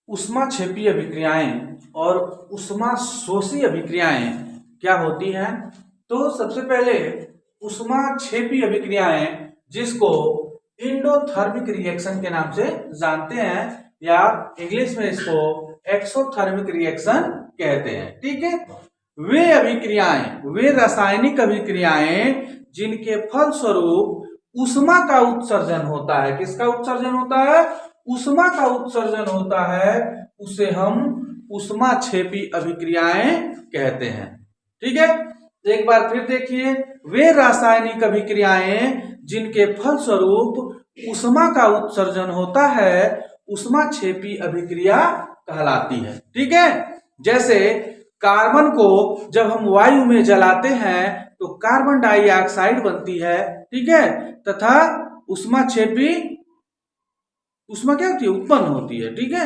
ऊष्माक्षेपी अभिक्रियाएं और ऊष्माशोषी अभिक्रियाएं क्या होती हैं। तो सबसे पहले ऊष्माक्षेपी अभिक्रियाएं, जिसको इंडोथर्मिक रिएक्शन के नाम से जानते हैं, या इंग्लिश में इसको एक्सोथर्मिक रिएक्शन कहते हैं। ठीक है, वे अभिक्रियाएं, वे रासायनिक अभिक्रियाएं जिनके फलस्वरूप ऊष्मा का उत्सर्जन होता है। किसका उत्सर्जन होता है? ऊष्मा का उत्सर्जन होता है, उसे हम ऊष्माक्षेपी अभिक्रियाएं कहते हैं। ठीक है, एक बार फिर देखिए, वे रासायनिक अभिक्रियाएं जिनके फलस्वरूप ऊष्मा का उत्सर्जन होता है, ऊष्माक्षेपी अभिक्रिया कहलाती है। ठीक है, जैसे कार्बन को जब हम वायु में जलाते हैं तो कार्बन डाइऑक्साइड बनती है। ठीक है, तथा ऊष्माक्षेपी ऊष्मा क्या होती है? उत्पन्न होती है। ठीक है,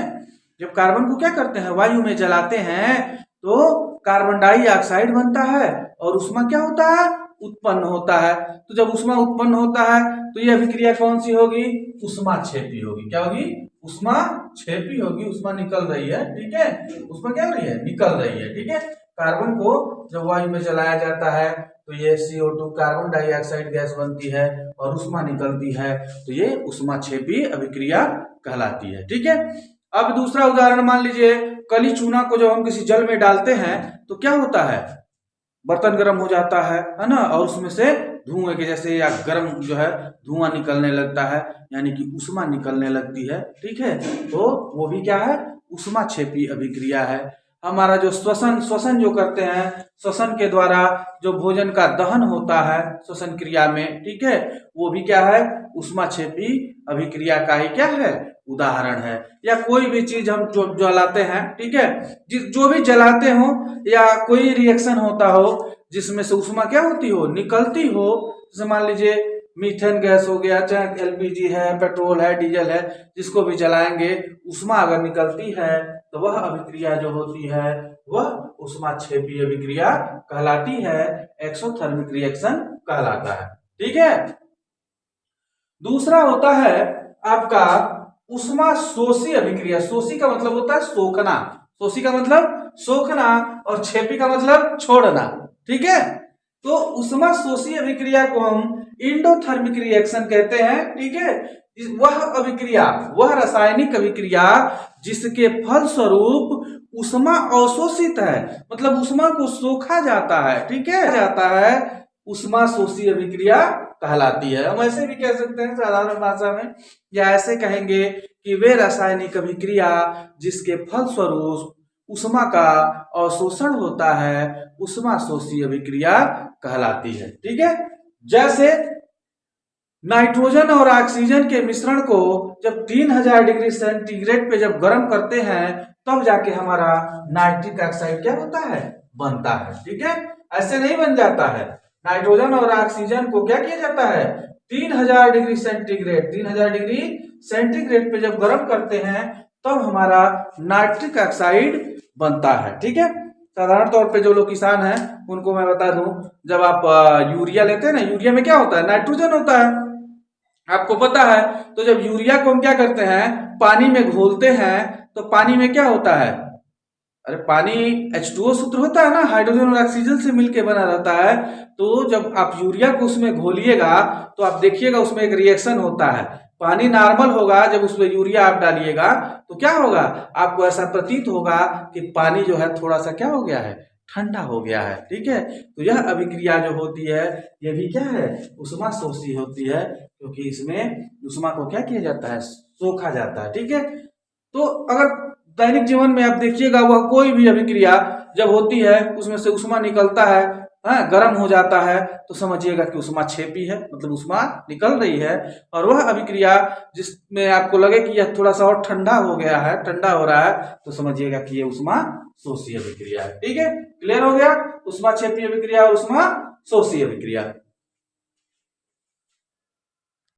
जब कार्बन को क्या करते हैं? वायु में जलाते हैं तो कार्बन डाइऑक्साइड बनता है और ऊष्मा क्या होता है? उत्पन्न होता है। तो जब ऊष्मा उत्पन्न होता है तो यह अभिक्रिया कौन सी होगी? ऊष्माक्षेपी होगी। क्या होगी? ऊष्माक्षेपी होगी। ऊष्मा निकल रही है। ठीक है, ऊष्मा क्या हो रही है? निकल रही है। ठीक है, कार्बन को जब वायु में जलाया जाता है तो ये CO2 कार्बन डाइऑक्साइड गैस बनती है और ऊष्मा निकलती है, तो ये ऊष्माक्षेपी अभिक्रिया कहलाती है। ठीक है, अब दूसरा उदाहरण मान लीजिए, कली चूना को जब हम किसी जल में डालते हैं तो क्या होता है? बर्तन गर्म हो जाता है ना, और उसमें से धुएं के जैसे या गर्म जो है धुआं निकलने लगता है, यानी कि ऊष्मा निकलने लगती है। ठीक है, तो वो भी क्या है? ऊष्माक्षेपी अभिक्रिया है। हमारा जो श्वसन जो करते हैं, श्वसन के द्वारा जो भोजन का दहन होता है श्वसन क्रिया में, ठीक है, वो भी क्या है? ऊष्माक्षेपी अभिक्रिया का ही क्या है? उदाहरण है। या कोई भी चीज हम जो जलाते हैं, ठीक है, जो भी जलाते हो या कोई रिएक्शन होता हो जिसमें से ऊष्मा क्या होती हो? निकलती हो। जैसे मान लीजिए मीथेन गैस हो गया, चाहे LPG है, पेट्रोल है, डीजल है, जिसको भी जलाएंगे ऊष्मा अगर निकलती है तो वह अभिक्रिया जो होती है वह ऊष्माक्षेपी अभिक्रिया कहलाती है, एक्सोथर्मिक रिएक्शन कहलाता है। ठीक है, दूसरा होता है आपका ऊष्माशोषी अभिक्रिया। शोषी का मतलब होता है सोखना, शोषी का मतलब सोखना और क्षेपी का मतलब छोड़ना। ठीक है, तो ऊष्माशोषी अभिक्रिया को हम इंडोथर्मिक रिएक्शन कहते हैं। ठीक है, वह अभिक्रिया, वह रासायनिक अभिक्रिया जिसके फलस्वरूप ऊष्मा अवशोषित है, मतलब ऊष्मा को सोखा जाता है। ठीक है, जाता है, ऊष्माशोषी अभिक्रिया कहलाती है। हम ऐसे भी कह सकते हैं साधारण भाषा में, या ऐसे कहेंगे कि वे रासायनिक अभिक्रिया जिसके फलस्वरूप ऊष्मा का अवशोषण होता है, ऊष्माशोषी अभिक्रिया कहलाती है। ठीक है, जैसे नाइट्रोजन और ऑक्सीजन के मिश्रण को जब 3000 डिग्री सेंटीग्रेड पे जब गर्म करते हैं तब जाके हमारा नाइट्रिक ऑक्साइड क्या होता है? बनता है। ठीक है, ऐसे नहीं बन जाता है। नाइट्रोजन और ऑक्सीजन को क्या किया जाता है? 3000 डिग्री सेंटीग्रेड, 3000 डिग्री सेंटीग्रेड पे जब गर्म करते हैं तब हमारा नाइट्रिक ऑक्साइड बनता है। ठीक है, साधारण तौर पे जो लोग किसान हैं उनको मैं बता दूं, जब आप यूरिया लेते हैं ना, यूरिया में क्या होता है? नाइट्रोजन होता है, आपको पता है। तो जब यूरिया को हम क्या करते हैं? पानी में घोलते हैं तो पानी में क्या होता है? अरे पानी H2O सूत्र होता है ना, हाइड्रोजन और ऑक्सीजन से मिलके बना रहता है। तो जब आप यूरिया को उसमें घोलिएगा तो आप देखिएगा उसमें एक रिएक्शन होता है। पानी नॉर्मल होगा, जब उसमें यूरिया आप डालिएगा तो क्या होगा? आपको ऐसा प्रतीत होगा कि पानी जो है थोड़ा सा क्या हो गया है? ठंडा हो गया है। ठीक है, तो यह अभिक्रिया जो होती है यह भी क्या है? ऊष्माशोषी होती है, क्योंकि इसमें ऊष्मा को क्या किया जाता है? सोखा जाता है। ठीक है, तो अगर दैनिक जीवन में आप देखिएगा, वह कोई भी अभिक्रिया जब होती है उसमें से ऊष्मा निकलता है, गर्म हो जाता है, तो समझिएगा कि ऊष्माक्षेपी है, मतलब ऊष्मा निकल रही है। और वह अभिक्रिया जिसमें आपको लगे कि यह थोड़ा सा और ठंडा हो गया है, ठंडा हो रहा है, तो समझिएगा कि यह ऊष्माशोषी अभिक्रिया है। ठीक है, क्लियर हो गया? ऊष्माक्षेपी अभिक्रिया और ऊष्माशोषी अभिक्रिया।